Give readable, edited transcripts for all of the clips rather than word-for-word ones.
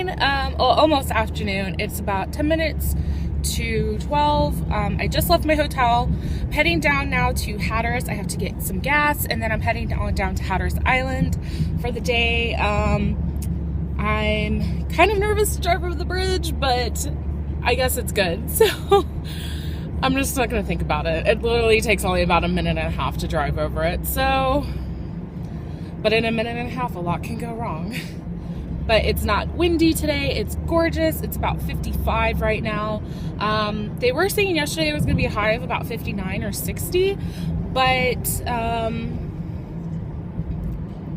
morning, almost afternoon. It's about 10 minutes to 12. I just left my hotel. I'm heading down now to Hatteras. I have to get some gas, and then I'm heading down to Hatteras Island for the day. I'm kind of nervous to drive over the bridge, but I guess it's good. So I'm just not going to think about it. It literally takes only about a minute and a half to drive over it. So, but in a minute and a half, a lot can go wrong. But it's not windy today. It's gorgeous. It's about 55 right now. They were saying yesterday it was going to be a high of about 59 or 60, but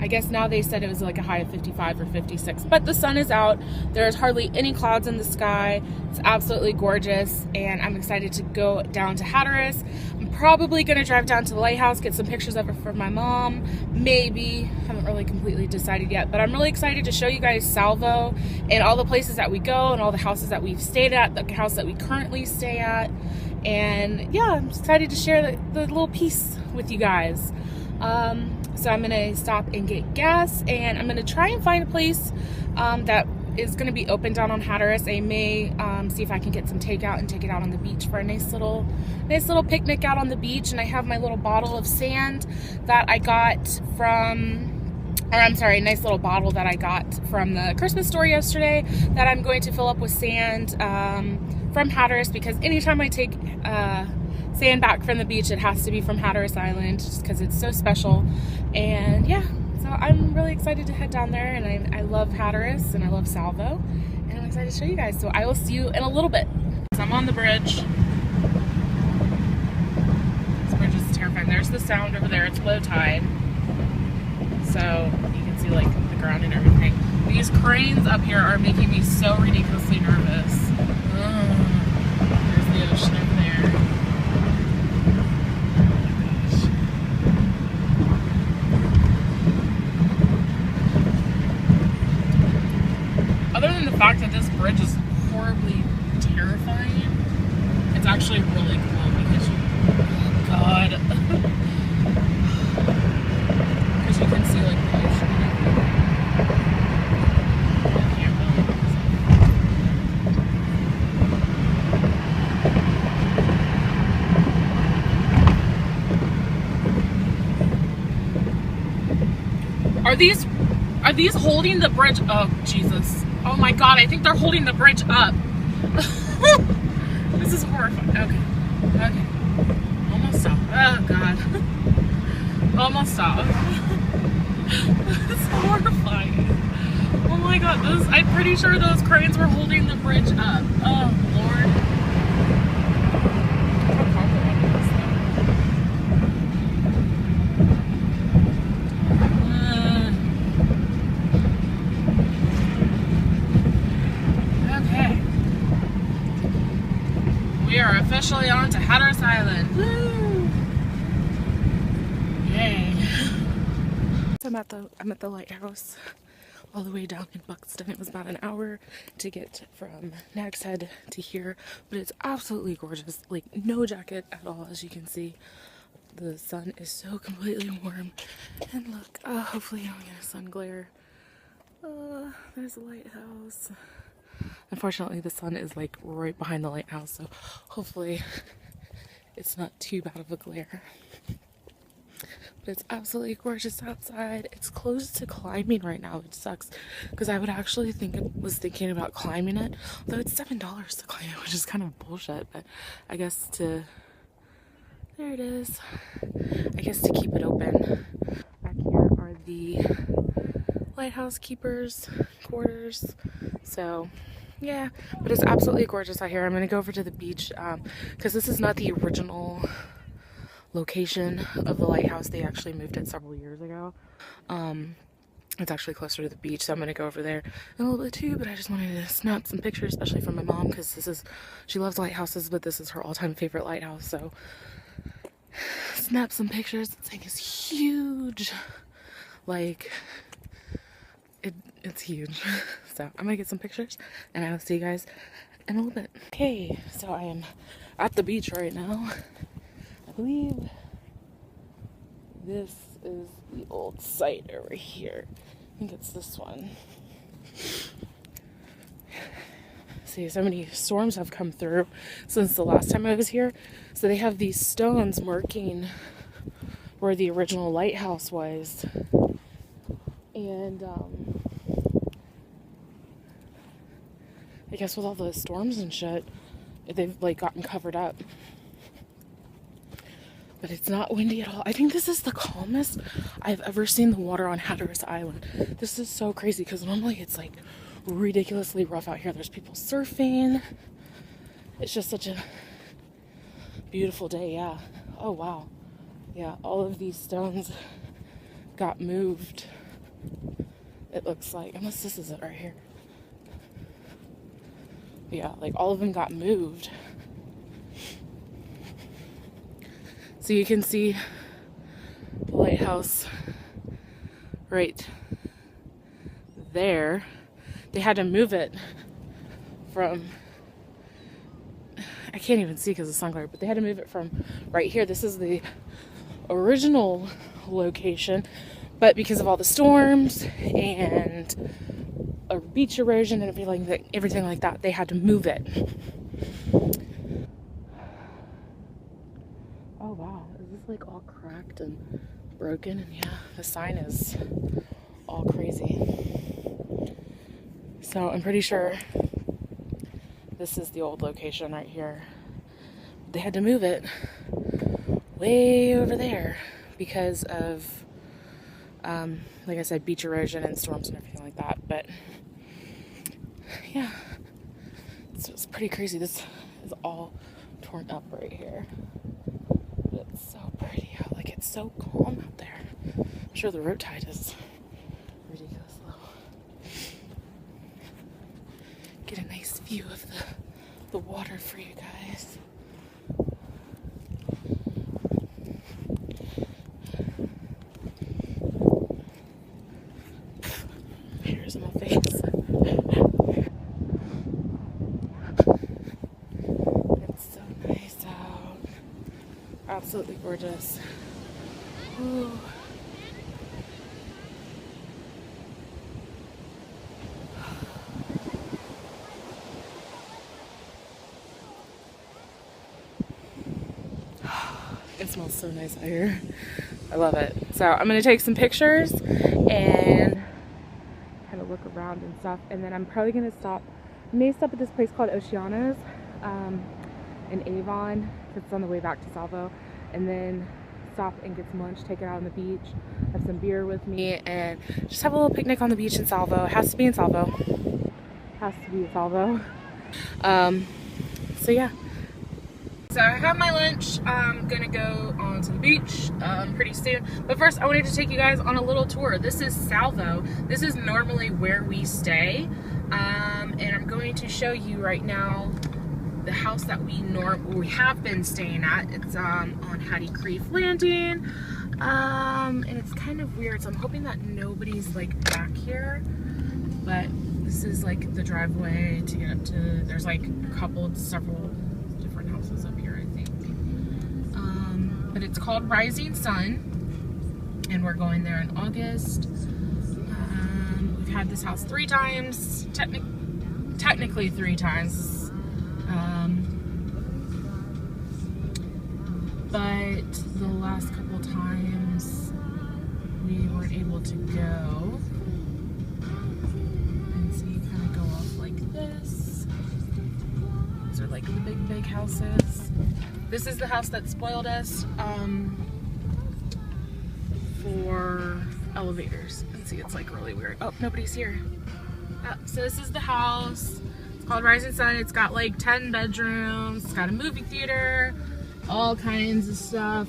I guess now they said it was like a high of 55 or 56. But the sun is out. There's hardly any clouds in the sky. It's absolutely gorgeous, and I'm excited to go down to Hatteras. I'm probably going to drive down to the Lighthouse, get some pictures of it for my mom. Maybe. Haven't really completely decided yet, but I'm really excited to show you guys Salvo and all the places that we go and all the houses that we've stayed at, the house that we currently stay at. And yeah, I'm excited to share the little piece with you guys. So I'm gonna stop and get gas, and I'm gonna try and find a place that is gonna be open down on Hatteras. I may see if I can get some takeout and take it out on the beach for a nice little picnic out on the beach. And I have my little bottle of sand that I got from, or I'm sorry, a nice little bottle that I got from the Christmas store yesterday that I'm going to fill up with sand from Hatteras, because anytime I take sand back from the beach, it has to be from Hatteras Island, just because it's so special. And yeah, so I'm really excited to head down there, and I love Hatteras and I love Salvo, and I'm excited to show you guys. So I will see you in a little bit. So I'm on the bridge. This bridge is terrifying. There's the sound over there. It's low tide, so you can see like the ground and everything. These cranes up here are making me so ridiculously nervous. There's the ocean over there. Other than the fact that this bridge is horribly terrifying, it's actually really cool because oh god, because you can see like the ocean and everything. I can't really. Are these holding the bridge? Oh Jesus. Oh my god, I think they're holding the bridge up. This is horrifying. Okay. Almost stop. Oh god. Almost stop. It's horrifying. Oh my god, I'm pretty sure those cranes were holding the bridge up. Oh Lord. How complicated is that? We are officially on to Hatteras Island. Woo! Yay! So I'm at the Lighthouse, all the way down in Buxton. It was about an hour to get from Nag's Head to here, but it's absolutely gorgeous. Like no jacket at all, as you can see. The sun is so completely warm, and look. Hopefully you don't get a sun glare. There's the Lighthouse. Unfortunately, the sun is like right behind the lighthouse, so hopefully it's not too bad of a glare. But it's absolutely gorgeous outside. It's closed to climbing right now, which sucks, because I would actually was thinking about climbing it, though it's $7 to climb it, which is kind of bullshit. But I guess there it is. I guess to keep it open. Back here are the lighthouse keepers' quarters. So yeah, but it's absolutely gorgeous out here. I'm gonna go over to the beach because this is not the original location of the lighthouse. They actually moved it several years ago. It's actually closer to the beach, so I'm gonna go over there in a little bit too. But I just wanted to snap some pictures, especially from my mom, because she loves lighthouses, but this is her all-time favorite lighthouse. So snap some pictures. This thing is huge. Like it's huge. So I'm gonna get some pictures, and I'll see you guys in a little bit. Okay, so I am at the beach right now. I believe this is the old site over here. I think it's this one. see, so many storms have come through since the last time I was here. So they have these stones marking where the original lighthouse was. And I guess with all the storms and shit, they've like gotten covered up. But it's not windy at all. I think this is the calmest I've ever seen the water on Hatteras Island. This is so crazy because normally it's like ridiculously rough out here. There's people surfing. It's just such a beautiful day, yeah. Oh, wow. Yeah, all of these stones got moved. It looks like, unless this is it right here. Yeah, like all of them got moved. So you can see the lighthouse right there. They had to move it from, I can't even see because of the sun glare, but they had to move it from right here. This is the original location, but because of all the storms and beach erosion and everything like that, they had to move it. Oh wow, is this like all cracked and broken? And yeah, the sign is all crazy. So I'm pretty sure this is the old location right here. They had to move it way over there because of, like I said, beach erosion and storms and everything like that. But yeah, it's pretty crazy. This is all torn up right here. But it's so pretty out. Like, it's so calm out there. I'm sure the road tide is ridiculous low. Get a nice view of the water for you guys. Hairs in my face. It's so nice out. Absolutely gorgeous. Ooh. It smells so nice out here. I love it. So I'm gonna take some pictures and kind of look around and stuff, and then I'm probably gonna stop. I may stop at this place called Oceana's in Avon. It's on the way back to Salvo, and then stop and get some lunch, take it out on the beach, have some beer with me, and just have a little picnic on the beach in Salvo. It has to be in Salvo. Has to be in Salvo. So yeah. So I have my lunch. I'm gonna go on to the beach pretty soon. But first I wanted to take you guys on a little tour. This is Salvo. This is normally where we stay. And I'm going to show you right now the house that we have been staying at. It's on Hattie Creek Landing. And it's kind of weird, so I'm hoping that nobody's like back here. But this is like the driveway to get up to, there's like several different houses up here, I think. But it's called Rising Sun, and we're going there in August. We've had this house 3 times, technically 3 times. But the last couple times we weren't able to go. And so you kind of go off like this. These are like the big houses. This is the house that spoiled us for elevators. And see, it's like really weird. Oh, nobody's here. So this is the house. It's called Rising Sun. It's got like 10 bedrooms. It's got a movie theater, all kinds of stuff.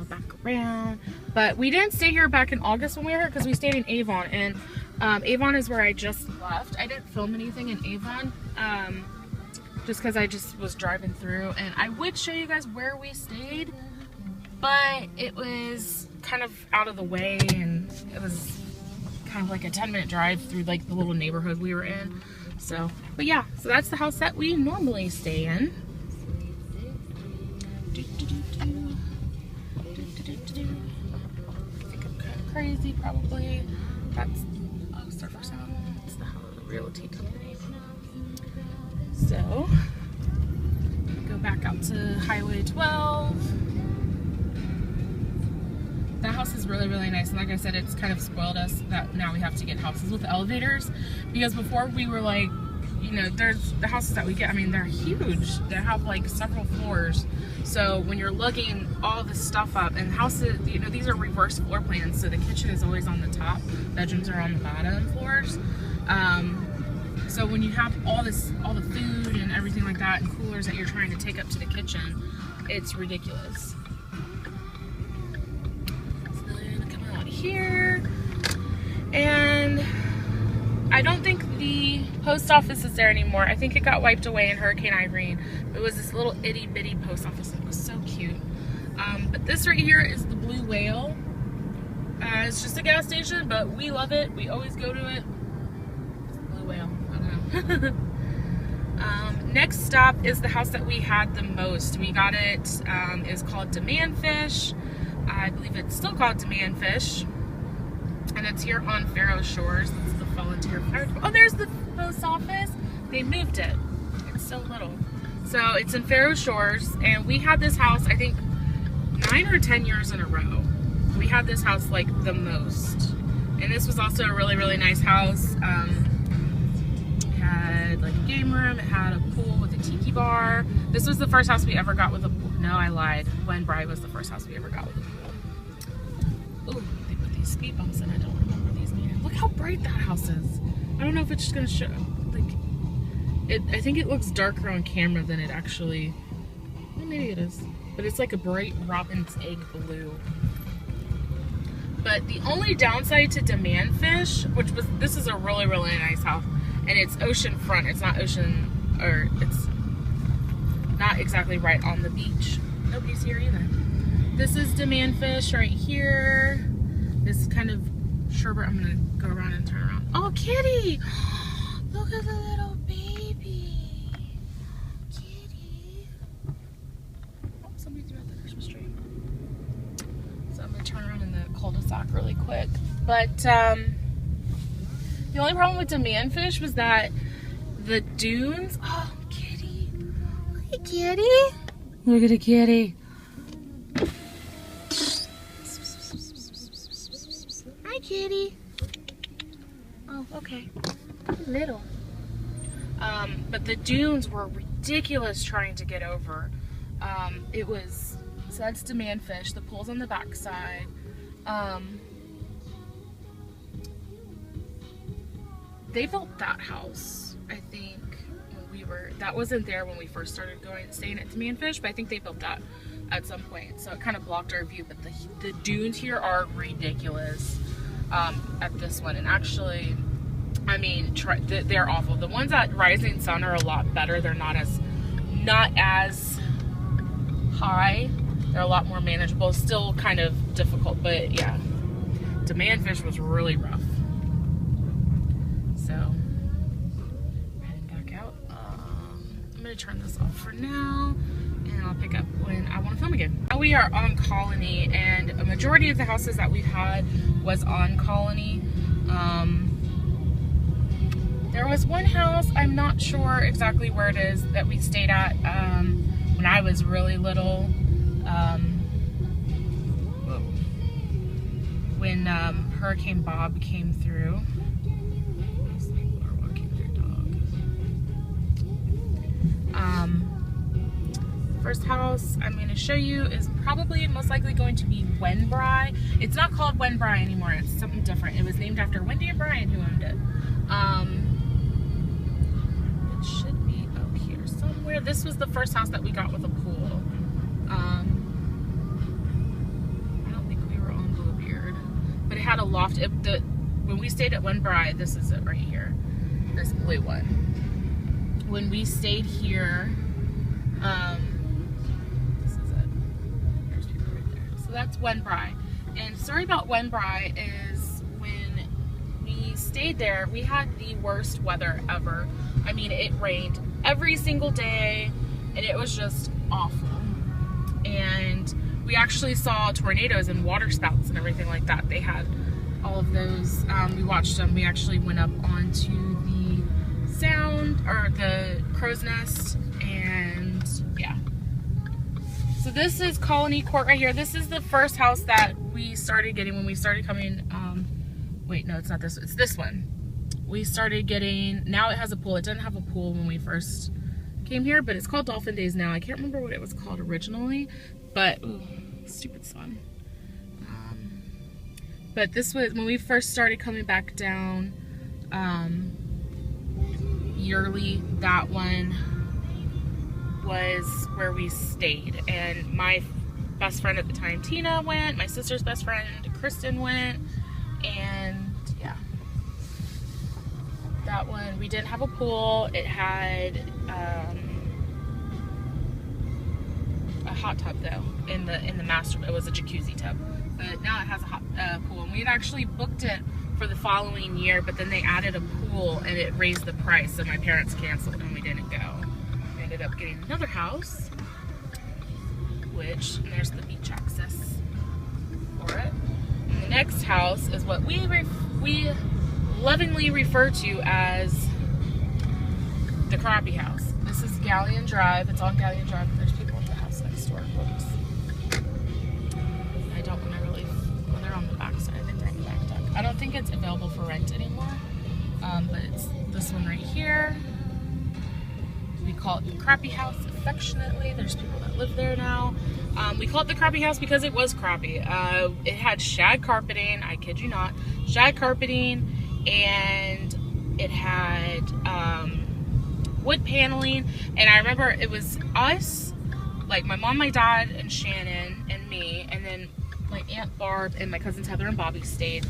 Back around. But we didn't stay here back in August when we were here because we stayed in Avon. And Avon is where I just left. I didn't film anything in Avon just because I just was driving through. And I would show you guys where we stayed, but it was kind of out of the way, and it was kind of like a 10-minute drive through like the little neighborhood we were in. So, but yeah, so that's the house that we normally stay in. I think I'm kind of crazy, probably. That's surfer sound. That's the house. Realty Company. So, go back out to Highway 12. That house is really, really nice. And like I said, it's kind of spoiled us that now we have to get houses with elevators. Because before we were like, you know, there's the houses that we get, I mean, they're huge. They have like several floors. So when you're lugging all this stuff up, and houses, you know, these are reverse floor plans. So the kitchen is always on the top, bedrooms are on the bottom floors. So when you have all the food and everything like that, and coolers that you're trying to take up to the kitchen, it's ridiculous. So then come out here, and I don't think the post office is there anymore. I think it got wiped away in Hurricane Irene. It was this little itty bitty post office. It was so cute. But this right here is the Blue Whale. It's just a gas station, but we love it. We always go to it. Blue Whale, I don't know. Next stop is the house that we had the most. We got it, is called Demand Fish. I believe it's still called Demand Fish. And it's here on Faroe Shores. This is the volunteer fire department. Oh, there's the post office. They moved it. It's so little. So it's in Faroe Shores, and we had this house, I think, 9 or 10 years in a row. We had this house like the most. And this was also a really, really nice house. It had like a game room. It had a pool with a tiki bar. This was the first house we ever got with a pool. No, I lied. Wenbri was the first house we ever got with a pool. Ooh, they put these speed bumps in. I don't remember these being. Look how bright that house is. I don't know if it's just gonna show. Like, I think it looks darker on camera than it actually. Well, maybe it is. But it's like a bright robin's egg blue. But the only downside to Demand Fish, which was, this is a really, really nice house, and it's ocean front. It's not ocean, or it's not exactly right on the beach. Nobody's here either. This is Demand Fish right here. This kind of sherbet. I'm gonna go around and turn around. Oh, kitty! Look at the little baby. Kitty. Oh, somebody threw out the Christmas tree. So I'm gonna turn around in the cul-de-sac really quick. But the only problem with Demand Fish was that the dunes. Oh, kitty! Look at kitty! Look at a kitty. Hi, kitty. Oh, okay. Little. But the dunes were ridiculous trying to get over. It was, so that's Demand Fish. The pool's on the back side. They built that house, I think, when we were, that wasn't there when we first started staying at Demand Fish, but I think they built that at some point. So it kind of blocked our view, but the dunes here are ridiculous at this one. And actually, I mean, they're awful. The ones at Rising Sun are a lot better. They're not as high. They're a lot more manageable. Still kind of difficult, but yeah. Demand Fish was really rough. So, heading back out. I'm going to turn this off for now, and I'll pick up when I want to film again. Now we are on Colony, and a majority of the houses that we've had was on Colony. There was one house, I'm not sure exactly where it is, that we stayed at when I was really little. When Hurricane Bob came through. First house I'm going to show you is probably most likely going to be Wenbri. It's not called Wenbri anymore. It's something different. It was named after Wendy and Brian, who owned it. It should be up here somewhere. This was the first house that we got with a pool. I don't think we were on Bluebeard, but it had a loft. When we stayed at Wenbri, this is it right here. This blue one. When we stayed here, this is it. There's people right there. So that's Wenbri. And story about Wenbri is when we stayed there, we had the worst weather ever. I mean, it rained every single day, and it was just awful. And we actually saw tornadoes and water spouts and everything like that. They had all of those. We watched them. We actually went up onto the Sound, or the Crow's Nest, and yeah. So this is Colony Court right here. This is the first house that we started getting when we started coming. Wait, no, it's not this. It's this one. We started getting, now it has a pool. It didn't have a pool when we first came here, but it's called Dolphin Days now. I can't remember what it was called originally, but ooh, stupid sun. But this was when we first started coming back down yearly. That one was where we stayed, and my best friend at the time, Tina, went. My sister's best friend, Kristen, went, and yeah. That one, we didn't have a pool. It had a hot tub though in the master. It was a jacuzzi tub, but now it has a hot pool. And we had actually booked it for the following year, but then they added a pool and it raised the price, so my parents canceled and we didn't go. We ended up getting another house, and there's the beach access for it. And the next house is what we lovingly refer to as the Crappy House. This is Galleon Drive. It's on Galleon Drive, and there's people in the house next door. Whoops. I don't want to really, well, they're on the back side. I think they're on the back deck. I don't think it's available for rent anymore, but it's this one right here. We call it the Crappy House affectionately. There's people that live there now. We call it the Crappy House because it was crappy. It had shag carpeting, I kid you not, shag carpeting, and it had wood paneling. And I remember it was us, like my mom, my dad, and Shannon, and me, and then my Aunt Barb and my cousins Heather and Bobby stayed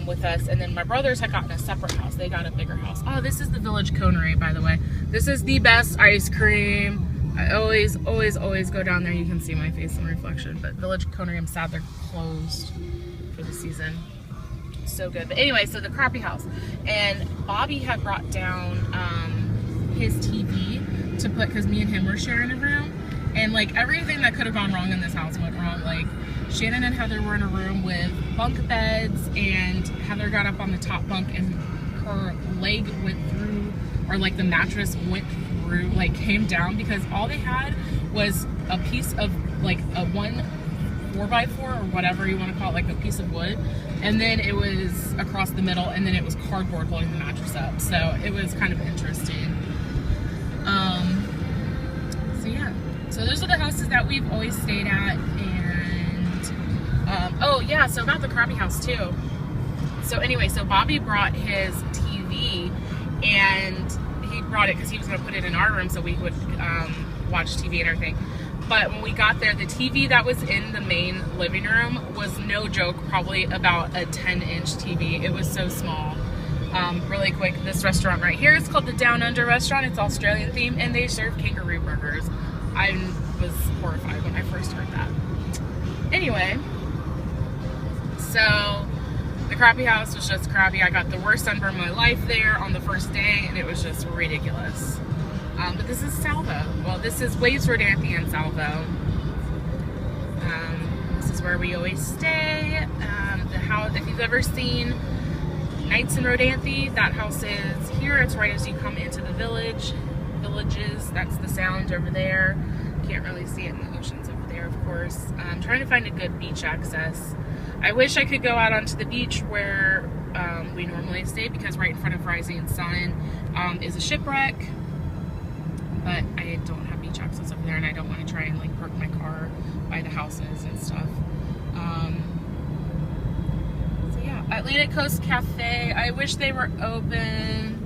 with us, and then my brothers had gotten a separate house. They got a bigger house. Oh, this is the Village Conery, by the way. This is the best ice cream. I always go down there. You can see my face in reflection, but Village Conery, I'm sad they're closed for the season. So good. But anyway, so the Crappy House, and Bobby had brought down his TV to put, because me and him were sharing a room, and like everything that could have gone wrong in this house went wrong. Like Shannon and Heather were in a room with bunk beds, and Heather got up on the top bunk and her leg went through, or like the mattress went through, like came down, because all they had was a piece of like a 4x4 or whatever you want to call it, like a piece of wood, and then it was across the middle, and then it was cardboard holding the mattress up. So it was kind of interesting. So yeah, so those are the houses that we've always stayed at. And oh yeah, so about the Crappy House too. So anyway, so Bobby brought his TV, and he brought it because he was going to put it in our room so we would watch TV and everything. But when we got there, the TV that was in the main living room was, no joke, probably about a 10-inch TV. It was so small. Really quick, this restaurant right here is called the Down Under restaurant. It's Australian themed, and they serve kangaroo burgers. I was horrified when I first heard that. Anyway, so the Crappy House was just crappy. I got the worst sunburn of my life there on the first day, and it was just ridiculous. But this is Salvo. Well, this is Waves Rodanthe and Salvo. This is where we always stay. The house, if you've ever seen Nights in Rodanthe, that house is here. It's right as you come into the villages. That's the Sound over there. Can't really see it in the oceans over there, of course. I'm trying to find a good beach access. I wish I could go out onto the beach where we normally stay, because right in front of Rising Sun is a shipwreck. But I don't have beach access over there, and I don't want to try and like park my car by the houses and stuff. So yeah, Atlantic Coast Cafe. I wish they were open.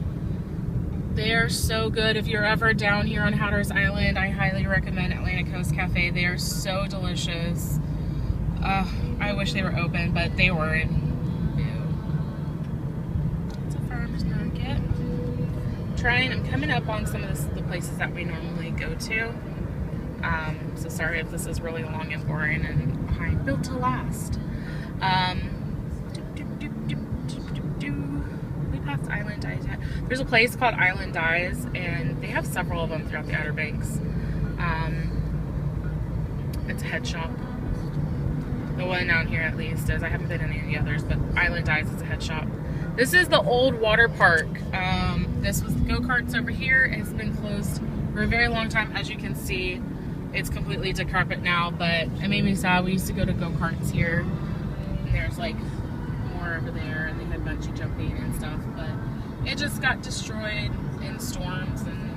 They are so good. If you're ever down here on Hatteras Island, I highly recommend Atlantic Coast Cafe. They are so delicious. I wish they were open, but they weren't. It's a farmer's market. I'm coming up on some of the places that we normally go to. So sorry if this is really long and boring and behind. Built to last. We passed Island Dyes. There's a place called Island Dyes, and they have several of them throughout the Outer Banks. It's a head shop. The one down here at least is. I haven't been in any of the others, but Island Eyes is a head shop. This is the old water park. This was go-karts over here. It's been closed for a very long time. As you can see, it's completely decrepit now, but it made me sad. We used to go to go-karts here, and there's like more over there, and they had bungee jumping and stuff, but it just got destroyed in storms, and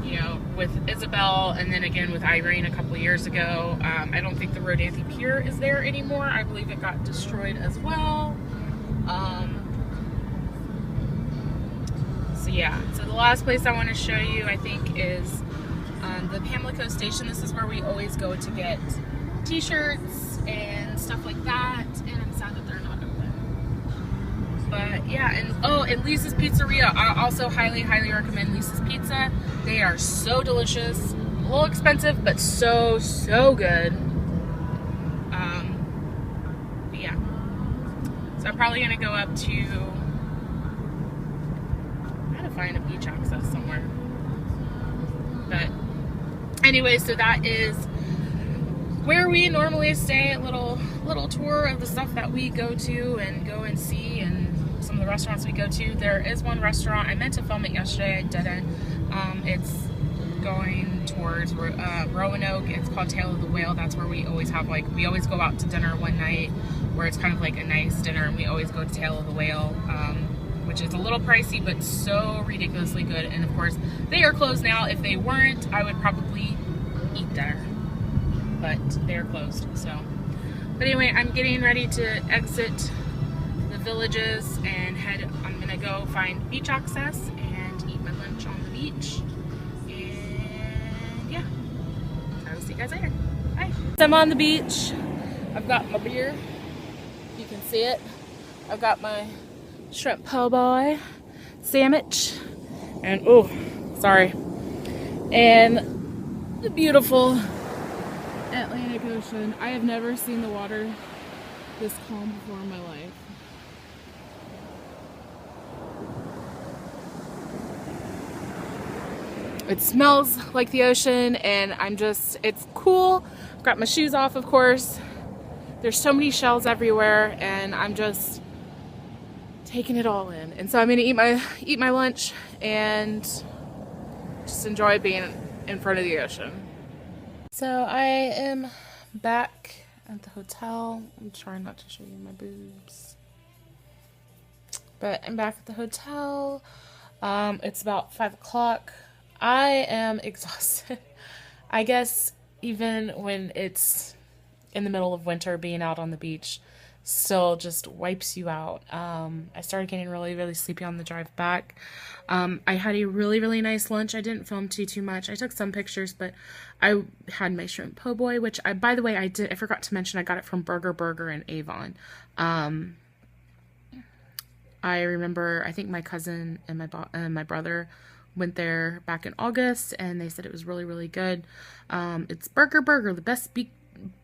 you know, with Isabel, and then again with Irene a couple years ago. I don't think the Rodanthe Pier is there anymore. I believe it got destroyed as well. So yeah, so the last place I want to show you, I think, is the Pamlico Station. This is where we always go to get t-shirts and stuff like that, and I'm sad that they're not open. But yeah, and oh, and Lisa's Pizzeria. I also highly recommend Lisa's Pizza. They are so delicious. A little expensive, but so good. But yeah. So I'm probably gonna go up to, I gotta find a beach access somewhere. But anyway, so that is where we normally stay. A little tour of the stuff that we go to and go and see, and some of the restaurants we go to. There is one restaurant, I meant to film it yesterday, I didn't. It's going towards Roanoke. It's called Tail of the Whale. That's where we always have, like, we always go out to dinner one night where it's kind of like a nice dinner, and we always go to Tail of the Whale, which is a little pricey but so ridiculously good. And of course they are closed now. If they weren't, I would probably eat there, but they're closed. So, but anyway, I'm getting ready to exit the Villages and I'm gonna go find beach access and eat my lunch on the beach. And yeah, I will see you guys later. Bye. I'm on the beach. I've got my beer. You can see it. I've got my shrimp po' boy sandwich, and oh, sorry, and the beautiful Atlantic Ocean. I have never seen the water this calm before in my life. It smells like the ocean, and it's cool. I've got my shoes off, of course. There's so many shells everywhere, and I'm just taking it all in. And so I'm gonna eat my lunch and just enjoy being in front of the ocean. So I am back at the hotel. I'm trying not to show you my boobs, but I'm back at the hotel. It's about 5 o'clock. I am exhausted. I guess even when it's in the middle of winter, being out on the beach still just wipes you out. I started getting really sleepy on the drive back. I had a really nice lunch. I didn't film too much. I took some pictures, but I had my shrimp po' boy, which by the way, I forgot to mention, I got it from Burger in Avon. I remember, I think my cousin and my brother went there back in August, and they said it was really good. It's Burger, the best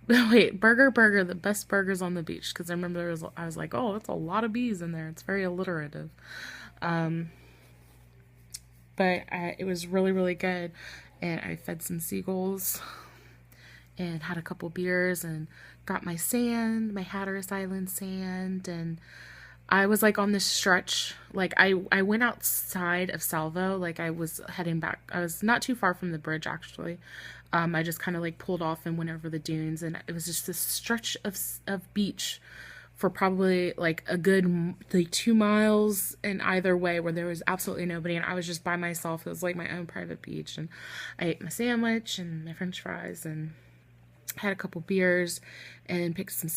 Burger, the best burgers on the beach. Because I remember I was like, oh, that's a lot of bees in there. It's very alliterative. But it was really good. And I fed some seagulls and had a couple beers and got my sand, my Hatteras Island sand. And I was like on this stretch, like I went outside of Salvo, like I was heading back. I was not too far from the bridge, actually. I just kind of like pulled off and went over the dunes, and it was just this stretch of beach for probably like a good like 2 miles in either way, where there was absolutely nobody, and I was just by myself. It was like my own private beach, and I ate my sandwich and my french fries and had a couple beers and picked some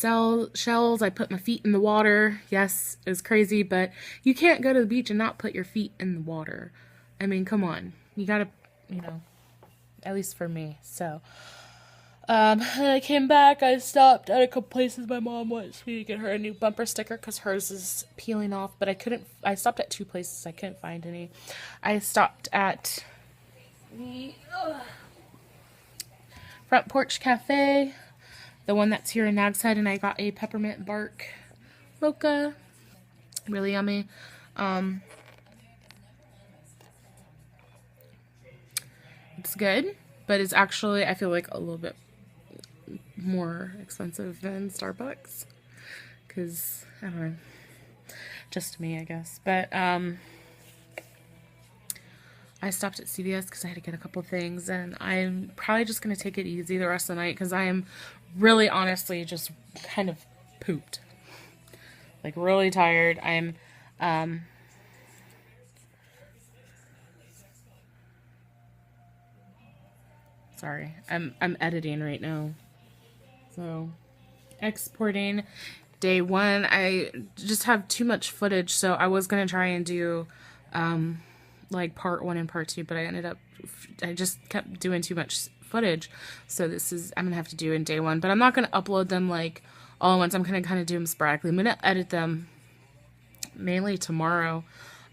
shells. I put my feet in the water. Yes, it was crazy, but you can't go to the beach and not put your feet in the water. I mean, come on. You gotta, at least for me. So, and I came back. I stopped at a couple places. My mom wants me to get her a new bumper sticker because hers is peeling off, but I stopped at 2 places. I couldn't find any. I stopped at the Front Porch Cafe, the one that's here in Nags Head, and I got a peppermint bark mocha. Really yummy. It's good, but it's actually, I feel like, a little bit more expensive than Starbucks. Because, I don't know. Just me, I guess. But, I stopped at CVS because I had to get a couple things, and I'm probably just going to take it easy the rest of the night because I am really honestly just kind of pooped. Like, really tired. I'm, sorry. I'm editing right now. So, exporting day 1. I just have too much footage, so I was going to try and do, like part 1 and part 2, but I just kept doing too much footage. So I'm going to have to do in day 1, but I'm not going to upload them like all at once. I'm going to kind of do them sporadically. I'm going to edit them mainly tomorrow.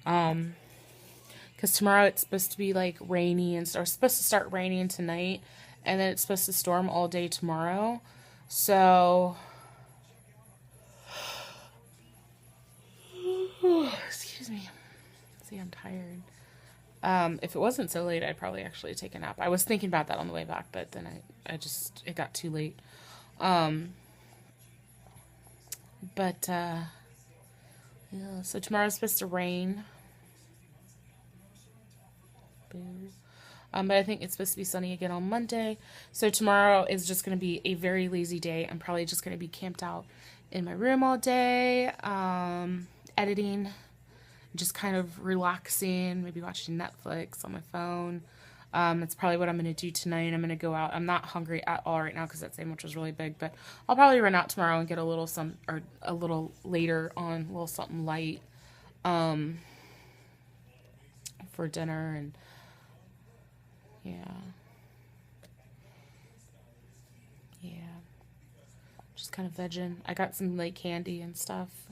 Because tomorrow it's supposed to be like rainy or it's supposed to start raining tonight, and then it's supposed to storm all day tomorrow. So, excuse me. See, I'm tired. If it wasn't so late, I'd probably actually take a nap. I was thinking about that on the way back, but then it got too late. Yeah, so tomorrow's supposed to rain. But I think it's supposed to be sunny again on Monday. So tomorrow is just going to be a very lazy day. I'm probably just going to be camped out in my room all day, editing, just kind of relaxing, maybe watching Netflix on my phone. That's probably what I'm going to do tonight. I'm going to go out. I'm not hungry at all right now because that sandwich was really big, but I'll probably run out tomorrow and get a little later on, a little something light, for dinner. And yeah, just kind of vegging. I got some like candy and stuff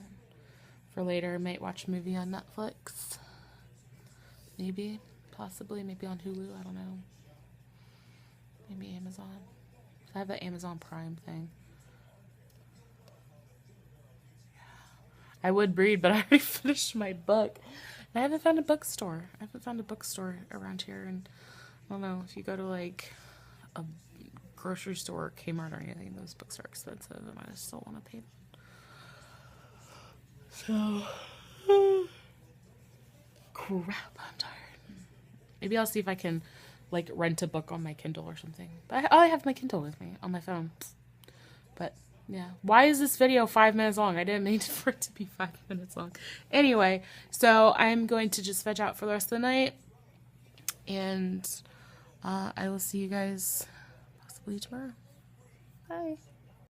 for later. I might watch a movie on Netflix, possibly on Hulu, I don't know, maybe Amazon. I have the Amazon Prime thing. I would read, but I already finished my book. And I haven't found a bookstore. Around here, and I don't know, if you go to like a grocery store or Kmart or anything, those books are expensive, and I just don't want to pay them. So, crap, I'm tired. Maybe I'll see if I can like rent a book on my Kindle or something. But I have my Kindle with me on my phone. But yeah, why is this video 5 minutes long? I didn't mean for it to be 5 minutes long. Anyway, so I'm going to just veg out for the rest of the night, and I will see you guys possibly tomorrow. Bye.